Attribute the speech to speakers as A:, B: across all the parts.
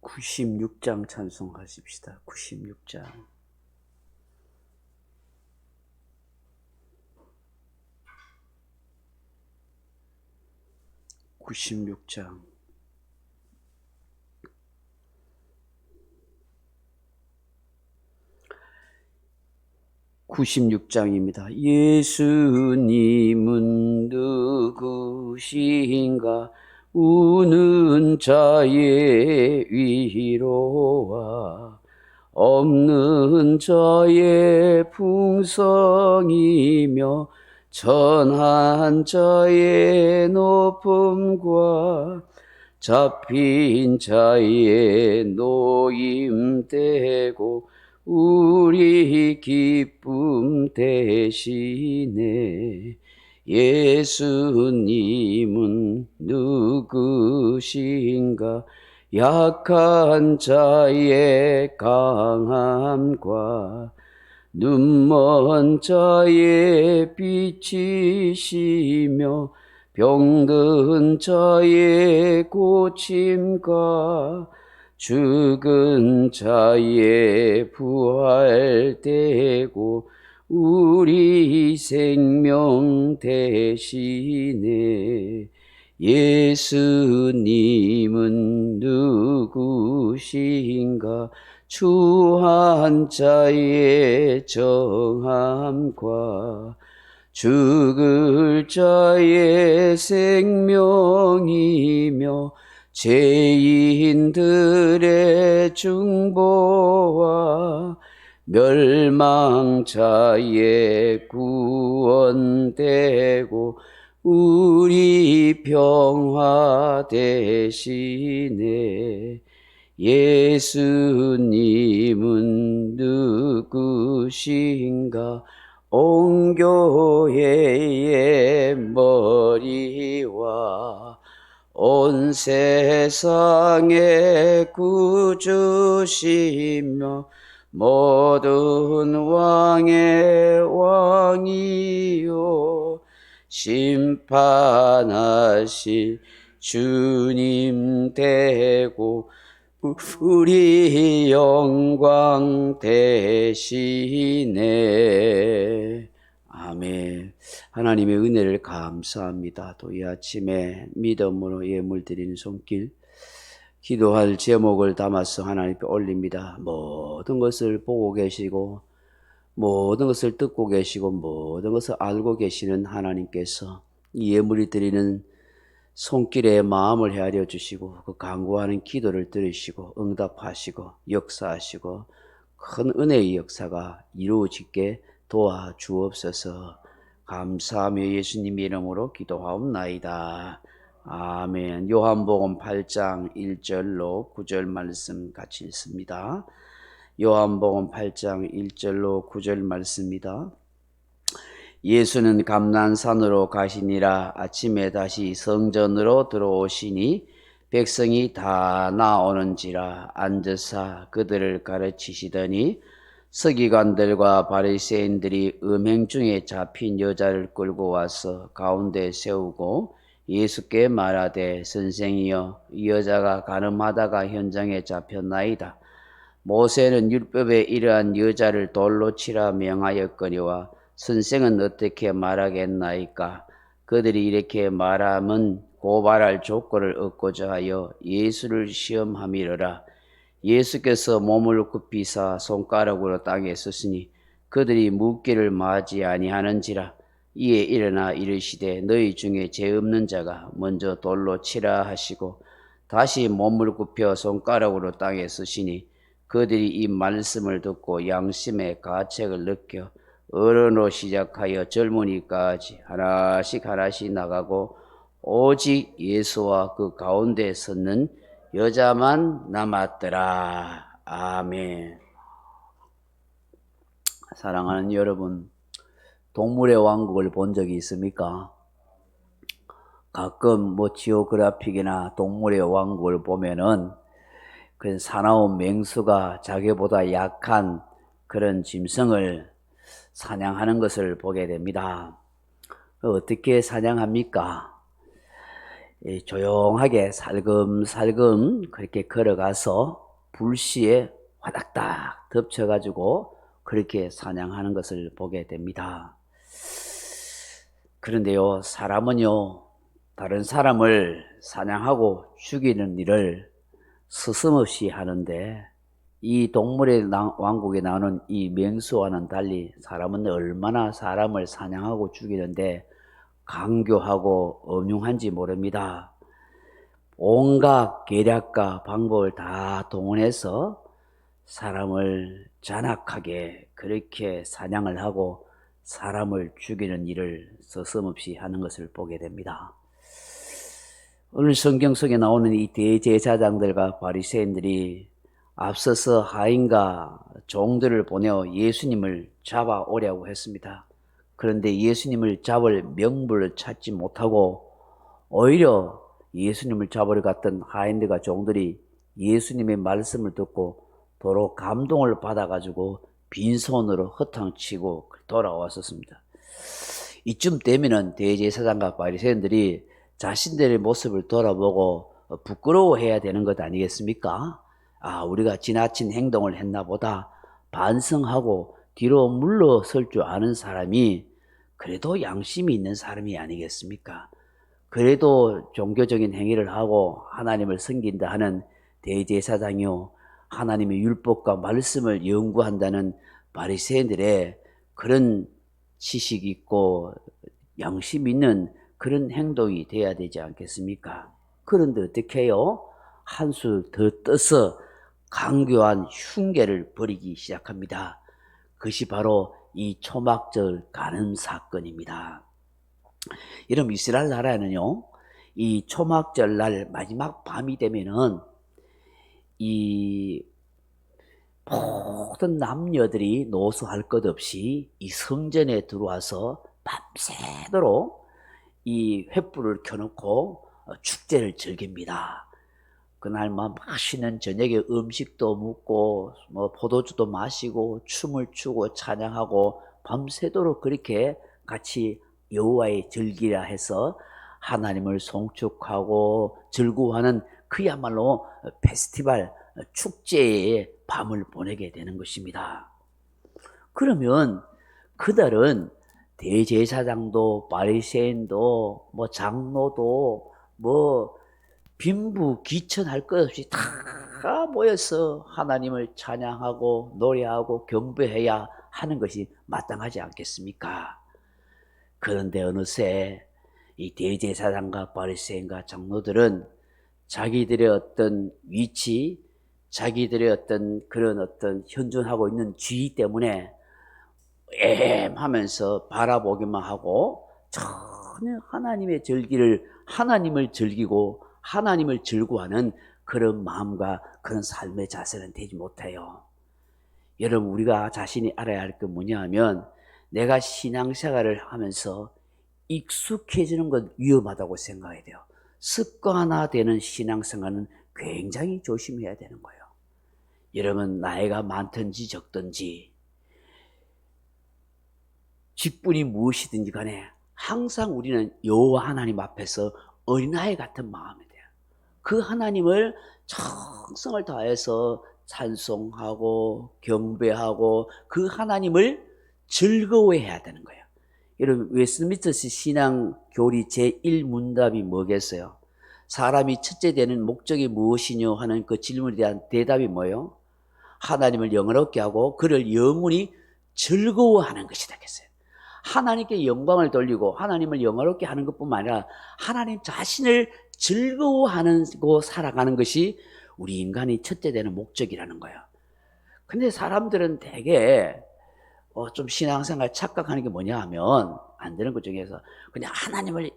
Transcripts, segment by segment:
A: 96장 찬송하십시다. 96장. 96장. 96장입니다. 예수님은 누구신가? 우는 자의 위로와 없는 자의 풍성이며 천한 자의 높음과 잡힌 자의 노임되고 우리 기쁨 대신에 예수님은 누구신가? 약한 자의 강함과 눈먼 자의 빛이시며 병든 자의 고침과 죽은 자의 부활되고 우리 생명 대신에 예수님은 누구신가? 추한 자의 정함과 죽을 자의 생명이며 죄인들의 중보와 멸망자의 구원되고 우리 평화 대신에 예수님은 누구신가? 온 교회의 머리와 온 세상의 구주시며 모든 왕의 왕이요 심판하실 주님 되고 우리 영광 대신에 아멘. 하나님의 은혜를 감사합니다. 또 이 아침에 믿음으로 예물 드리는 손길 기도할 제목을 담아서 하나님께 올립니다. 모든 것을 보고 계시고 모든 것을 듣고 계시고 모든 것을 알고 계시는 하나님께서 이 예물이 드리는 손길에 마음을 헤아려 주시고 그 간구하는 기도를 들으시고 응답하시고 역사하시고 큰 은혜의 역사가 이루어지게 도와주옵소서. 감사하며 예수님의 이름으로 기도하옵나이다. 아멘. 요한복음 8장 1절로 9절 말씀 같이 읽습니다. 요한복음 8장 1절로 9절 말씀입니다. 예수는 감난산으로 가시니라. 아침에 다시 성전으로 들어오시니 백성이 다 나오는지라 앉으사 그들을 가르치시더니 서기관들과 바리새인들이 음행 중에 잡힌 여자를 끌고 와서 가운데 세우고 예수께 말하되 선생이여 이 여자가 간음하다가 현장에 잡혔나이다. 모세는 율법에 이러한 여자를 돌로 치라 명하였거니와 선생은 어떻게 말하겠나이까? 그들이 이렇게 말함은 고발할 조건을 얻고자 하여 예수를 시험함이러라. 예수께서 몸을 굽히사 손가락으로 땅에 쓰시니 그들이 묻기를 마지 아니하는지라. 이에 일어나 이르시되 너희 중에 죄 없는 자가 먼저 돌로 치라 하시고 다시 몸을 굽혀 손가락으로 땅에 쓰시니 그들이 이 말씀을 듣고 양심의 가책을 느껴 어른으로 시작하여 젊은이까지 하나씩 나가고 오직 예수와 그 가운데 섰는 여자만 남았더라. 아멘. 사랑하는 여러분, 동물의 왕국을 본 적이 있습니까? 가끔 지오그래픽이나 동물의 왕국을 보면은 그 사나운 맹수가 자기보다 약한 그런 짐승을 사냥하는 것을 보게 됩니다. 어떻게 사냥합니까? 조용하게 살금살금 그렇게 걸어가서 불씨에 화닥닥 덮쳐가지고 그렇게 사냥하는 것을 보게 됩니다. 그런데요, 사람은요, 다른 사람을 사냥하고 죽이는 일을 스스럼없이 하는데, 이 동물의 왕국에 나오는 이 맹수와는 달리 사람은 얼마나 사람을 사냥하고 죽이는데 강교하고 엄중한지 모릅니다. 온갖 계략과 방법을 다 동원해서 사람을 잔악하게 그렇게 사냥을 하고 사람을 죽이는 일을 서슴없이 하는 것을 보게 됩니다. 오늘 성경 속에 나오는 이 대제사장들과 바리새인들이 앞서서 하인과 종들을 보내어 예수님을 잡아오려고 했습니다. 그런데 예수님을 잡을 명분을 찾지 못하고 오히려 예수님을 잡으러 갔던 하인들과 종들이 예수님의 말씀을 듣고 도로 감동을 받아가지고 빈손으로 허탕치고 돌아왔었습니다. 이쯤 되면은 대제사장과 바리새인들이 자신들의 모습을 돌아보고 부끄러워해야 되는 것 아니겠습니까? 우리가 지나친 행동을 했나 보다 반성하고 뒤로 물러설 줄 아는 사람이 그래도 양심이 있는 사람이 아니겠습니까? 그래도 종교적인 행위를 하고 하나님을 섬긴다 하는 대제사장이요, 하나님의 율법과 말씀을 연구한다는 바리새인들의 그런 지식 있고 양심 있는 그런 행동이 돼야 되지 않겠습니까? 그런데 어떻게 해요? 한술 더 떠서 강교한 흉계를 벌이기 시작합니다. 그것이 바로 이 초막절 간음 사건입니다. 여러분, 이스라엘 나라에는요, 이 초막절 날 마지막 밤이 되면은 이 모든 남녀들이 노소할 것 없이 이 성전에 들어와서 밤새도록 이 횃불을 켜놓고 축제를 즐깁니다. 그날 맛있는 저녁에 음식도 먹고 포도주도 마시고 춤을 추고 찬양하고 밤새도록 그렇게 같이 여호와의 절기라 해서 하나님을 송축하고 즐거워하는 그야말로 페스티벌 축제의 밤을 보내게 되는 것입니다. 그러면 그날은 대제사장도 바리새인도 장로도 빈부 귀천할 것 없이 다 모여서 하나님을 찬양하고 노래하고 경배해야 하는 것이 마땅하지 않겠습니까? 그런데 어느새 이 대제사장과 바리새인과 장로들은 자기들의 어떤 위치, 자기들의 어떤 그런 현존하고 있는 지위 때문에 하면서 바라보기만 하고 전혀 하나님의 하나님을 즐기고 하나님을 즐거워하는 그런 마음과 그런 삶의 자세는 되지 못해요. 여러분, 우리가 자신이 알아야 할 게 뭐냐 하면, 내가 신앙생활을 하면서 익숙해지는 건 위험하다고 생각해야 돼요. 습관화되는 신앙생활은 굉장히 조심해야 되는 거예요. 여러분, 나이가 많든지 적든지 직분이 무엇이든지 간에 항상 우리는 여호와 하나님 앞에서 어린아이 같은 마음이 돼요. 그 하나님을 정성을 다해서 찬송하고 경배하고 그 하나님을 즐거워해야 되는 거예요. 여러분, 웨스트민스터 신앙 교리 제1문답이 뭐겠어요? 사람이 첫째 되는 목적이 무엇이뇨 하는 그 질문에 대한 대답이 뭐예요? 하나님을 영화롭게 하고 그를 영원히 즐거워하는 것이 되겠어요. 하나님께 영광을 돌리고 하나님을 영화롭게 하는 것뿐만 아니라 하나님 자신을 즐거워하고 살아가는 것이 우리 인간이 첫째 되는 목적이라는 거예요. 근데 사람들은 되게 좀 신앙생활 착각하는 게 뭐냐 하면, 안 되는 것 중에서 그냥 하나님을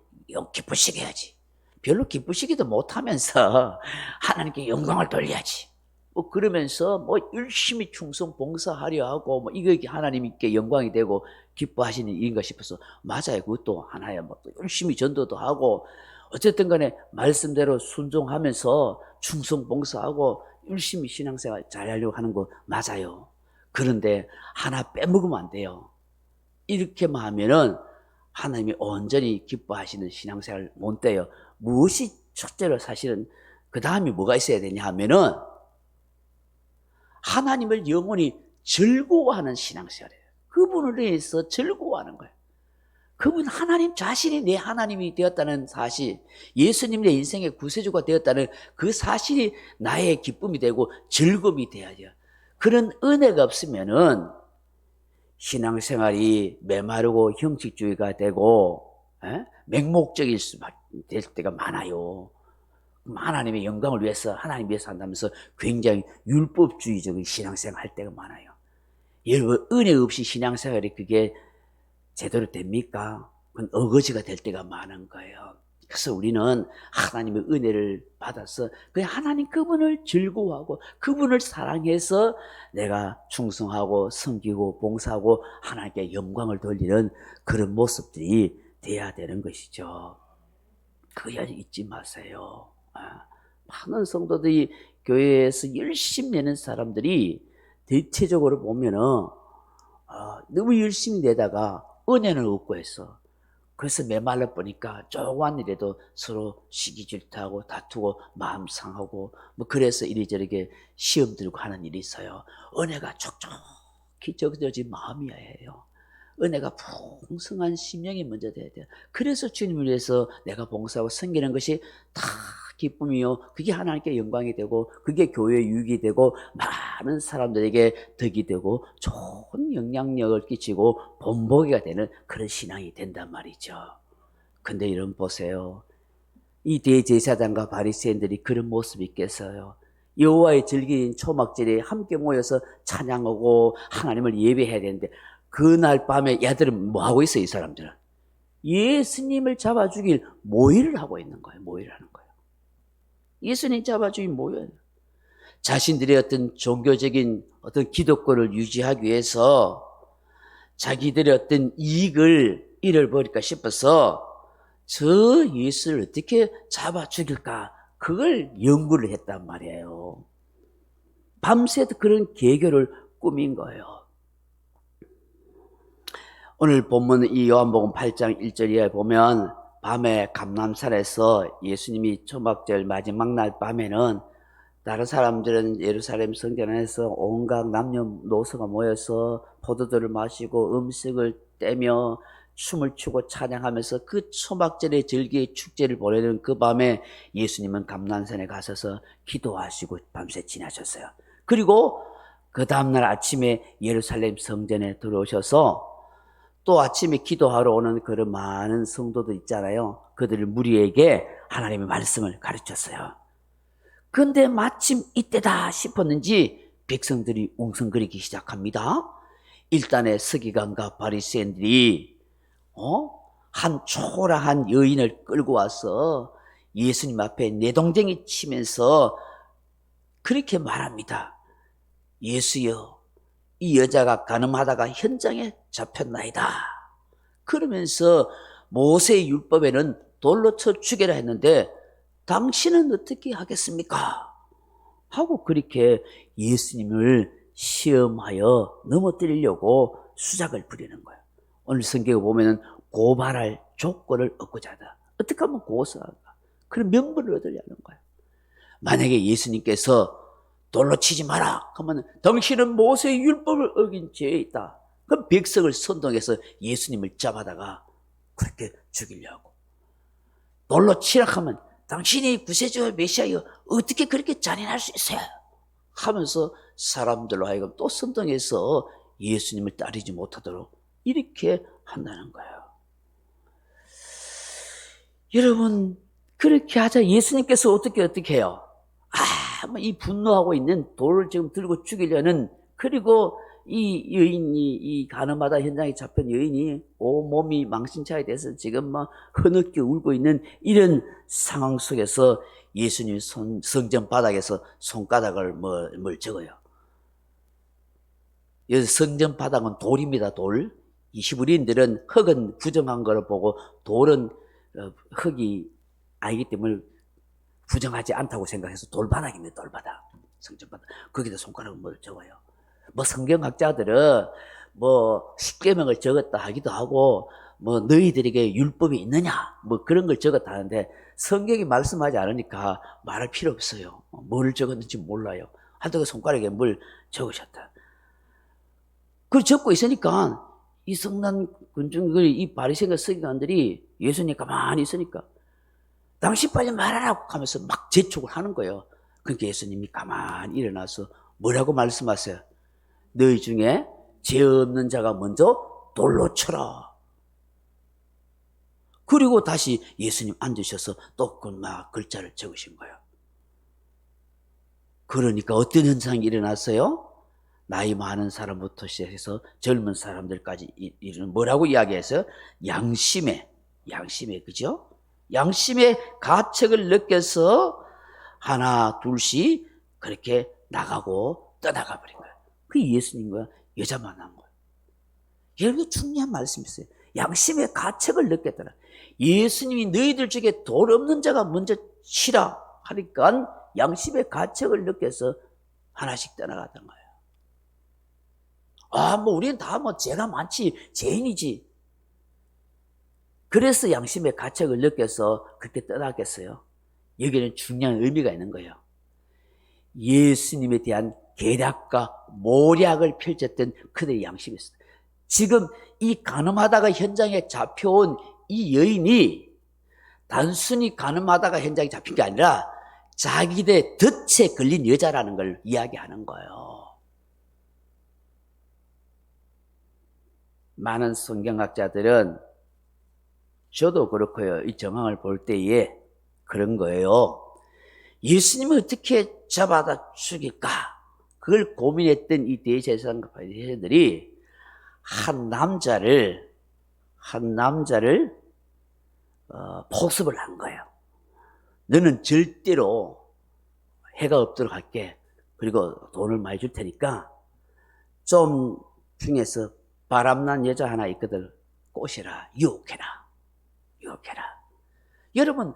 A: 기쁘시게 해야지, 별로 기쁘시기도 못하면서 하나님께 영광을 돌려야지, 그러면서 열심히 충성 봉사하려 하고 이게 하나님께 영광이 되고 기뻐하시는 일인가 싶어서, 맞아요, 그것도 하나야. 열심히 전도도 하고 어쨌든 간에 말씀대로 순종하면서 충성 봉사하고 열심히 신앙생활 잘하려고 하는 거 맞아요. 그런데 하나 빼먹으면 안 돼요. 이렇게만 하면은 하나님이 온전히 기뻐하시는 신앙생활 못 돼요. 무엇이 첫째로 사실은 그 다음에 뭐가 있어야 되냐 하면은 하나님을 영원히 즐거워하는 신앙생활이에요. 그분을 위해서 즐거워하는 거예요. 그분 하나님 자신이 내 하나님이 되었다는 사실, 예수님 내 인생의 구세주가 되었다는 그 사실이 나의 기쁨이 되고 즐거움이 돼야죠. 그런 은혜가 없으면은 신앙생활이 메마르고 형식주의가 되고 맹목적일 수밖에 될 때가 많아요. 하나님의 영광을 위해서 하나님 위해서 한다면서 굉장히 율법주의적인 신앙생활 할 때가 많아요. 여러분 은혜 없이 신앙생활이 그게 제대로 됩니까? 그건 어거지가 될 때가 많은 거예요. 그래서 우리는 하나님의 은혜를 받아서 그냥 하나님 그분을 즐거워하고 그분을 사랑해서 내가 충성하고 섬기고 봉사하고 하나님께 영광을 돌리는 그런 모습들이 돼야 되는 것이죠. 그거 잊지 마세요. 많은 성도들이 교회에서 열심히 내는 사람들이 대체적으로 보면은 너무 열심히 내다가 은혜는 없고 해서 그래서 메말라 보니까 조그만 일에도 서로 시기 질투하고 다투고 마음 상하고 뭐 그래서 이리저리 시험 들고 하는 일이 있어요. 은혜가 촉촉히 적어진 마음이어야 해요. 은혜가 풍성한 심령이 먼저 돼야 돼요. 그래서 주님을 위해서 내가 봉사하고 섬기는 것이 다 기쁨이요. 그게 하나님께 영광이 되고 그게 교회에 유익이 되고 많은 사람들에게 덕이 되고 좋은 영향력을 끼치고 본보기가 되는 그런 신앙이 된단 말이죠. 근데 여러분 보세요. 이 대제사장과 바리새인들이 그런 모습이 있겠어요. 여호와의 즐긴 초막절에 함께 모여서 찬양하고 하나님을 예배해야 되는데 그날 밤에 얘들은 뭐 하고 있어요? 이 사람들은 예수님을 잡아 죽일 모의를 하고 있는 거예요. 모의를 하는 거예요. 예수님 잡아 죽일 모의. 자신들의 어떤 종교적인 어떤 기독교를 유지하기 위해서 자기들의 어떤 이익을 잃어버릴까 싶어서 저 예수를 어떻게 잡아 죽일까 그걸 연구를 했단 말이에요. 밤새도 그런 계교를 꾸민 거예요. 오늘 본문 이 요한복음 8장 1절에 보면 밤에 감람산에서 예수님이 초막절 마지막 날 밤에는 다른 사람들은 예루살렘 성전 안에서 온갖 남녀노소가 모여서 포도주를 마시고 음식을 떼며 춤을 추고 찬양하면서 그 초막절의 절기의 축제를 보내는 그 밤에 예수님은 감람산에 가셔서 기도하시고 밤새 지나셨어요. 그리고 그 다음날 아침에 예루살렘 성전에 들어오셔서 또 아침에 기도하러 오는 그런 많은 성도들 있잖아요. 그들을 무리에게 하나님의 말씀을 가르쳤어요. 그런데 마침 이때다 싶었는지 백성들이 웅성거리기 시작합니다. 일단의 서기관과 바리새인들이 한 초라한 여인을 끌고 와서 예수님 앞에 내동댕이 치면서 그렇게 말합니다. 예수여, 이 여자가 간음하다가 현장에 잡혔나이다. 그러면서 모세의 율법에는 돌로 쳐 죽여라 했는데 당신은 어떻게 하겠습니까? 하고 그렇게 예수님을 시험하여 넘어뜨리려고 수작을 부리는 거예요. 오늘 성경에 보면은 고발할 조건을 얻고자 하다. 어떻게 하면 고소할까? 그런 명분을 얻으려는 거예요. 만약에 예수님께서 돌로 치지 마라 그러면 당신은 모세의 율법을 어긴 죄에 있다. 그럼 백성을 선동해서 예수님을 잡아다가 그렇게 죽이려고. 돌로 치라 하면 당신이 구세주 메시아여 어떻게 그렇게 잔인할 수 있어요? 하면서 사람들로 하여금 또 선동해서 예수님을 따르지 못하도록 이렇게 한다는 거예요. 여러분 그렇게 하자 예수님께서 어떻게 해요? 이 분노하고 있는 돌을 지금 들고 죽이려는 그리고 이 여인이 이 간음하다 현장에 잡힌 여인이 온몸이 망신차게 돼서 지금 막 흐느껴 울고 있는 이런 상황 속에서 예수님 성전 바닥에서 손가락을 뭘 적어요. 여기 성전 바닥은 돌입니다. 돌. 이 히브리인들은 흙은 부정한 걸 보고 돌은 흙이 아니기 때문에 부정하지 않다고 생각해서 돌바닥입니다. 돌바닥. 성전바닥. 거기다 손가락을 뭘 적어요. 뭐 성경학자들은 뭐 십계명을 적었다 하기도 하고 뭐 너희들에게 율법이 있느냐 뭐 그런 걸 적었다는데 성경이 말씀하지 않으니까 말할 필요 없어요. 뭘 적었는지 몰라요. 하여튼 손가락에 뭘 적으셨다. 그걸 적고 있으니까 이 성난 군중들이 이 바리새인과 서기관들이 예수님 가만히 있으니까 당신 빨리 말하라고 하면서 막 재촉을 하는 거예요. 그러니까 예수님이 가만히 일어나서 뭐라고 말씀하세요? 너희 중에 죄 없는 자가 먼저 돌로 쳐라. 그리고 다시 예수님 앉으셔서 또 그 막 글자를 적으신 거예요. 그러니까 어떤 현상이 일어났어요? 나이 많은 사람부터 시작해서 젊은 사람들까지 이르는 뭐라고 이야기했어요? 양심에 그죠? 양심의 가책을 느껴서 하나 둘씩 그렇게 나가고 떠나가 버린 거예요. 그 예수님과 여자 만난 거예요. 여러분 중요한 말씀이 있어요. 양심의 가책을 느꼈더라. 예수님이 너희들 중에 돌 없는 자가 먼저 치라 하니까 양심의 가책을 느껴서 하나씩 떠나갔던 거예요. 뭐 우리는 다 뭐 죄가 많지, 죄인이지. 그래서 양심의 가책을 느껴서 그렇게 떠나겠어요. 여기는 중요한 의미가 있는 거예요. 예수님에 대한 계략과 모략을 펼쳤던 그들의 양심이 있어요. 지금 이 간음하다가 현장에 잡혀온 이 여인이 단순히 간음하다가 현장에 잡힌 게 아니라 자기의 덫에 걸린 여자라는 걸 이야기하는 거예요. 많은 성경학자들은 저도 그렇고요. 이 정황을 볼 때에 그런 거예요. 예수님을 어떻게 잡아다 죽일까? 그걸 고민했던 이 대제사장과 바리새인들이 한 남자를 포섭을 한 거예요. 너는 절대로 해가 없도록 할게. 그리고 돈을 많이 줄 테니까 좀 중에서 바람난 여자 하나 있거든. 꼬시라, 유혹해라. 여러분,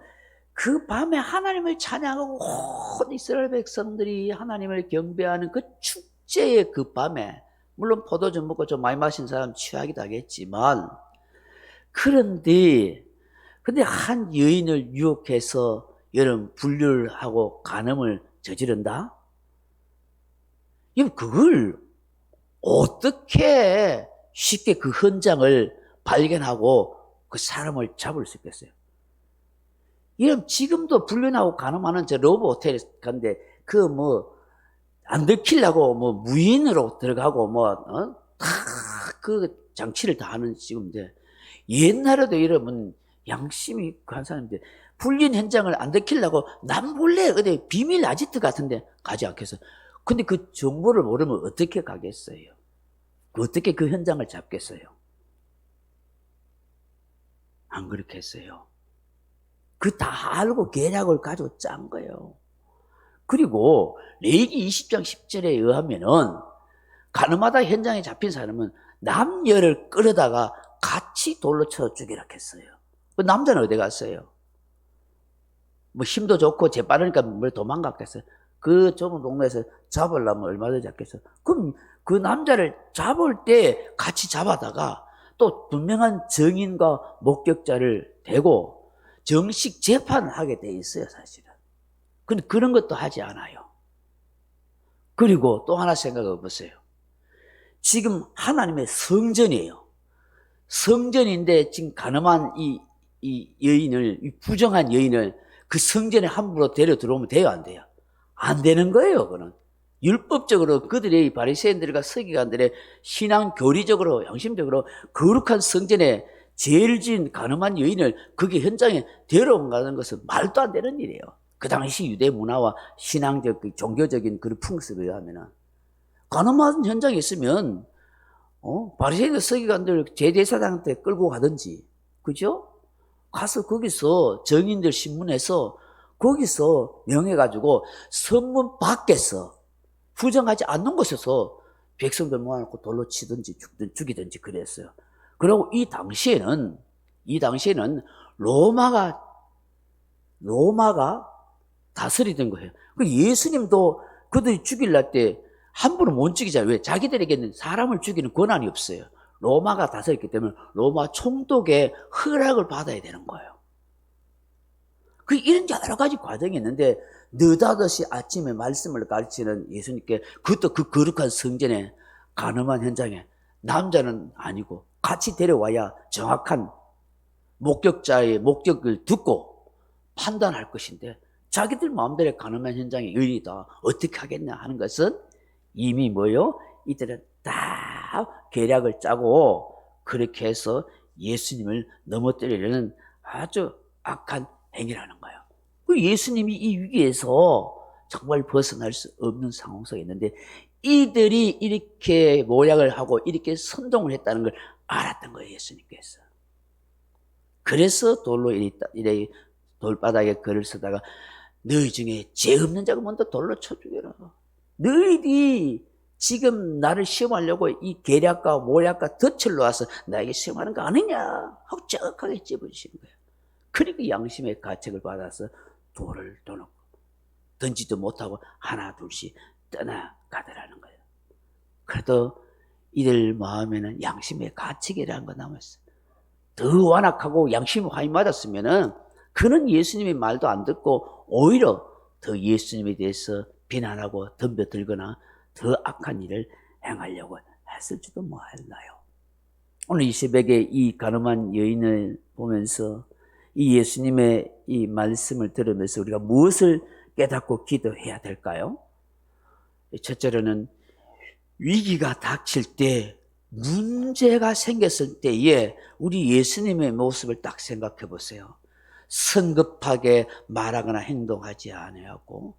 A: 그 밤에 하나님을 찬양하고 온 이스라엘 백성들이 하나님을 경배하는 그 축제의 그 밤에, 물론 포도주 먹고 좀 많이 마신 사람 취하기도 하겠지만, 근데 한 여인을 유혹해서 여러분 분류를 하고 간음을 저지른다? 그걸 어떻게 쉽게 그 현장을 발견하고 그 사람을 잡을 수 있겠어요? 이런 지금도 불륜하고 간음하는 저 러브 호텔에 간데 안 들키려고 무인으로 들어가고 다 그 장치를 다 하는 지금인데 옛날에도 여러분 양심이 간 사람인데 불륜 현장을 안 들키려고 남몰래 어디 비밀 아지트 같은데 가지 않겠어요? 근데 그 정보를 모르면 어떻게 가겠어요? 어떻게 그 현장을 잡겠어요? 안 그렇게 했어요. 그 다 알고 계략을 가지고 짠 거예요. 그리고 레위기 20장 10절에 의하면은 간음하다 현장에 잡힌 사람은 남녀를 끌어다가 같이 돌로 쳐 죽이라 했어요. 그 남자는 어디 갔어요? 힘도 좋고 재빠르니까 뭘 도망갔겠어요? 그 좁은 동네에서 잡으려면 얼마나 잡겠어요? 그럼 그 남자를 잡을 때 같이 잡아다가 또 분명한 증인과 목격자를 대고 정식 재판을 하게 돼 있어요, 사실은. 근데 그런 것도 하지 않아요. 그리고 또 하나 생각해 보세요. 지금 하나님의 성전이에요. 성전인데 지금 간음한 이 여인을, 이 부정한 여인을 그 성전에 함부로 데려 들어오면 돼요, 안 돼요? 안 되는 거예요, 그거는. 율법적으로 그들의 바리새인들과 서기관들의 신앙 교리적으로, 양심적으로 거룩한 성전에 죄를 지은 간음한 여인을 거기 현장에 데려온다는 것은 말도 안 되는 일이에요. 그 당시 유대 문화와 신앙적, 종교적인 그런 풍습에 의하면은. 간음한 현장에 있으면, 바리새인들 서기관들 제대사장한테 끌고 가든지, 그죠? 가서 거기서 정인들 신문해서 거기서 명해가지고 선문 밖에서 부정하지 않는 곳에서 백성들 모아놓고 돌로 치든지 죽이든지 그랬어요. 그리고 이 당시에는 로마가 다스리던 거예요. 예수님도 그들이 죽일날 때 함부로 못 죽이잖아요. 왜? 자기들에게는 사람을 죽이는 권한이 없어요. 로마가 다스렸기 때문에 로마 총독의 허락을 받아야 되는 거예요. 이런 여러 가지 과정이 있는데 느닷없이 아침에 말씀을 가르치는 예수님께 그것도 그 거룩한 성전에 가늠한 현장에 남자는 아니고 같이 데려와야 정확한 목격자의 목격을 듣고 판단할 것인데 자기들 마음대로 가늠한 현장에 의리다 어떻게 하겠냐 하는 것은 이미 뭐요? 이들은 다 계략을 짜고 그렇게 해서 예수님을 넘어뜨리려는 아주 악한 행위라는 거예요. 예수님이 이 위기에서 정말 벗어날 수 없는 상황 속에 있는데 이들이 이렇게 모략을 하고 이렇게 선동을 했다는 걸 알았던 거예요, 예수님께서. 그래서 돌로 이래 돌바닥에 글을 쓰다가 너희 중에 죄 없는 자가 먼저 돌로 쳐 죽여라. 너희들이 지금 나를 시험하려고 이 계략과 모략과 덫을 놓아서 나에게 시험하는 거 아니냐 하고 정확하게 찝어주시는 거예요. 그러니까 양심의 가책을 받아서 돌을 떠놓고 던지도 못하고 하나 둘씩 떠나가더라는 거예요. 그래도 이들 마음에는 양심의 가책이라는 거 남았어요. 더 완악하고 양심이 화이 맞았으면은 그는 예수님의 말도 안 듣고 오히려 더 예수님에 대해서 비난하고 덤벼들거나 더 악한 일을 행하려고 했을지도 몰라요. 오늘 이 새벽에 이 가늠한 여인을 보면서 이 예수님의 이 말씀을 들으면서 우리가 무엇을 깨닫고 기도해야 될까요? 첫째로는 위기가 닥칠 때 문제가 생겼을 때에 우리 예수님의 모습을 딱 생각해 보세요. 성급하게 말하거나 행동하지 않으려고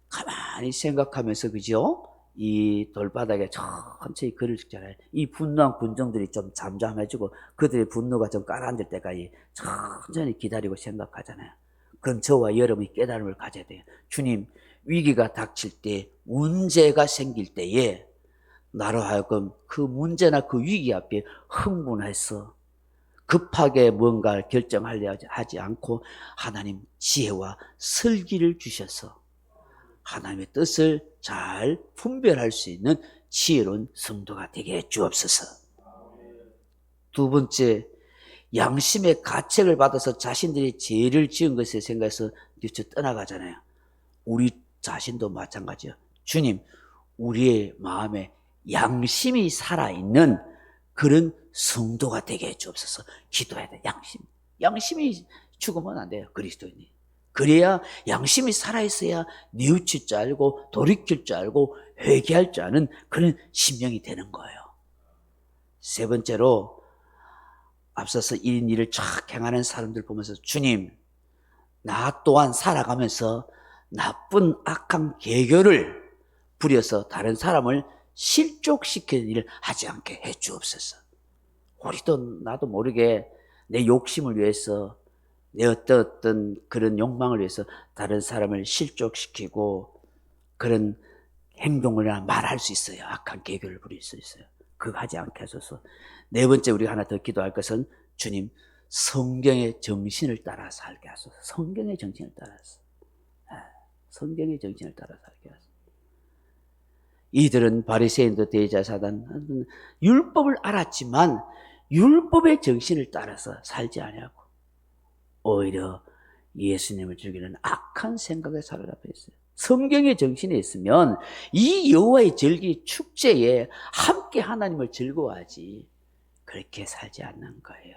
A: 가만히 생각하면서 그죠? 이 돌바닥에 천천히 글을 읽잖아요. 이 분노한 군중들이 좀 잠잠해지고 그들의 분노가 좀 가라앉을 때까지 천천히 기다리고 생각하잖아요. 그럼 저와 여러분이 깨달음을 가져야 돼요. 주님, 위기가 닥칠 때 문제가 생길 때에 나로 하여금 그 문제나 그 위기 앞에 흥분해서 급하게 뭔가를 결정하려 하지 않고 하나님 지혜와 설기를 주셔서 하나님의 뜻을 잘 분별할 수 있는 지혜로운 성도가 되게 해 주옵소서. 두 번째, 양심의 가책을 받아서 자신들이 죄를 지은 것에 생각해서 뒤쳐 떠나가잖아요. 우리 자신도 마찬가지예요. 주님, 우리의 마음에 양심이 살아있는 그런 성도가 되게 해 주옵소서. 기도해야 돼. 양심이 죽으면 안 돼요. 그리스도인이. 그래야 양심이 살아있어야 뉘우칠 줄 알고 돌이킬 줄 알고 회개할 줄 아는 그런 심령이 되는 거예요. 세 번째로 앞서서 1인 1을 쫙 행하는 사람들 보면서 주님, 나 또한 살아가면서 나쁜 악한 계교를 부려서 다른 사람을 실족시키는 일을 하지 않게 해 주옵소서. 우리도 나도 모르게 내 욕심을 위해서 내 어떤 그런 욕망을 위해서 다른 사람을 실족시키고 그런 행동을 말할 수 있어요. 악한 계교를 부릴 수 있어요. 그거 하지 않게 하소서. 네 번째 우리가 하나 더 기도할 것은 주님, 성경의 정신을 따라 살게 하소서. 성경의 정신을 따라서. 성경의 정신을 따라 살게 하소서. 이들은 바리새인도 대제사장 율법을 알았지만 율법의 정신을 따라서 살지 아니하고 오히려 예수님을 죽이는 악한 생각에 살아가고 있어요. 성경의 정신이 있으면 이 여호와의 절기 축제에 함께 하나님을 즐거워하지 그렇게 살지 않는 거예요.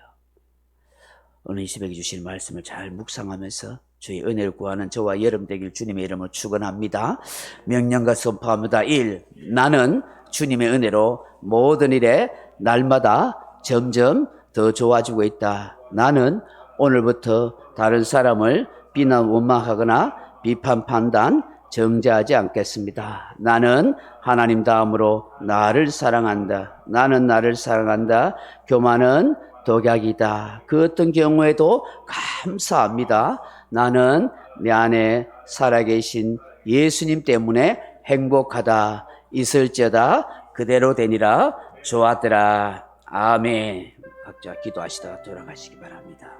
A: 오늘 이 새벽에 주신 말씀을 잘 묵상하면서 주의 은혜를 구하는 저와 여러분 되길 주님의 이름으로 축원합니다. 명령과 선포합니다. 1. 나는 주님의 은혜로 모든 일에 날마다 점점 더 좋아지고 있다. 나는 오늘부터 다른 사람을 비난 원망하거나 비판 판단 정죄하지 않겠습니다. 나는 하나님 다음으로 나를 사랑한다. 나는 나를 사랑한다. 교만은 독약이다. 그 어떤 경우에도 감사합니다. 나는 내 안에 살아계신 예수님 때문에 행복하다. 있을지어다 그대로 되니라. 좋았더라. 아멘. 각자 기도하시다가 돌아가시기 바랍니다.